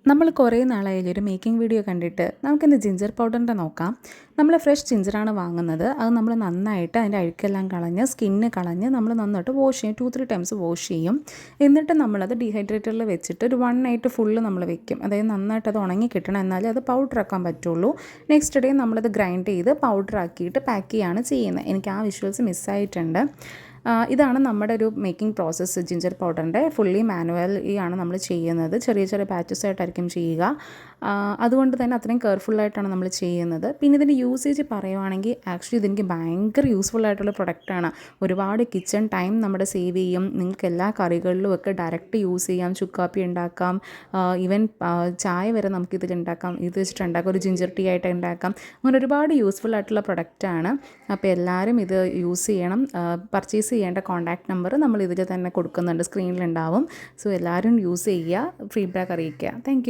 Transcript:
നമ്മൾ കുറേ നാളായാലും ഒരു മേക്കിംഗ് വീഡിയോ കണ്ടിട്ട് നമുക്കിന്ന് ജിഞ്ചർ പൗഡറിൻ്റെ നോക്കാം. നമ്മൾ ഫ്രഷ് ജിഞ്ചറാണ് വാങ്ങുന്നത്. അത് നമ്മൾ നന്നായിട്ട് അതിൻ്റെ അഴുക്കെല്ലാം കളഞ്ഞ് സ്കിന്ന് കളഞ്ഞ് നമ്മൾ നന്നായിട്ട് വാഷ് ചെയ്യും. 2-3 ടൈംസ് വാഷ് ചെയ്യും. എന്നിട്ട് നമ്മളത് ഡീഹൈഡ്രേറ്ററിൽ വെച്ചിട്ട് ഒരു 1 നൈറ്റ് ഫുള്ള് നമ്മൾ വെക്കും. അതായത് നന്നായിട്ട് അത് ഉണങ്ങി കിട്ടണം, എന്നാലേ അത് പൗഡർ ആക്കാൻ പറ്റുള്ളൂ. നെക്സ്റ്റ് ഡേ നമ്മളത് ഗ്രൈൻഡ് ചെയ്ത് പൗഡർ ആക്കിയിട്ട് പാക്ക് ചെയ്യുകയാണ് ചെയ്യുന്നത്. എനിക്ക് ആ വിഷ്വൽസ് മിസ്സായിട്ടുണ്ട്. ഇതാണ് നമ്മുടെ ഒരു മേക്കിംഗ് പ്രോസസ്സ്. ജിഞ്ചർ പൗഡറിൻ്റെ ഫുള്ളി മാനുവലിയാണ് നമ്മൾ ചെയ്യുന്നത്. ചെറിയ ചെറിയ ബാച്ചസ് ആയിട്ടായിരിക്കും ചെയ്യുക. അതുകൊണ്ട് തന്നെ അത്രയും കെയർഫുള്ളായിട്ടാണ് നമ്മൾ ചെയ്യുന്നത്. പിന്നെ ഇതിൻ്റെ യൂസേജ് പറയുവാണെങ്കിൽ ആക്ച്വലി ഇതെനിക്ക് ഭയങ്കര യൂസ്ഫുൾ ആയിട്ടുള്ള പ്രൊഡക്റ്റാണ്. ഒരുപാട് കിച്ചൺ ടൈം നമ്മുടെ സേവ് ചെയ്യും. നിങ്ങൾക്ക് എല്ലാ കറികളിലും ഒക്കെ ഡയറക്റ്റ് യൂസ് ചെയ്യാം. ചുക്കാപ്പി ഉണ്ടാക്കാം, ഈവൻ ചായ വരെ നമുക്കിതിൽ ഉണ്ടാക്കാം. ഇത് വെച്ചിട്ട് ഉണ്ടാക്കാം, ഒരു ജിഞ്ചർ ടീ ആയിട്ട് ഉണ്ടാക്കാം. അങ്ങനെ ഒരുപാട് യൂസ്ഫുൾ ആയിട്ടുള്ള പ്രൊഡക്റ്റാണ്. അപ്പോൾ എല്ലാവരും ഇത് യൂസ് ചെയ്യണം. പർച്ചേസ് ചെയ്യേണ്ട കോൺടാക്റ്റ് നമ്പർ നമ്മൾ ഇതിൽ തന്നെ കൊടുക്കുന്നുണ്ട്, സ്ക്രീനിലുണ്ടാവും. സോ എല്ലാവരും യൂസ് ചെയ്യുക, ഫീഡ്ബാക്ക് അറിയിക്കുക. Thank you.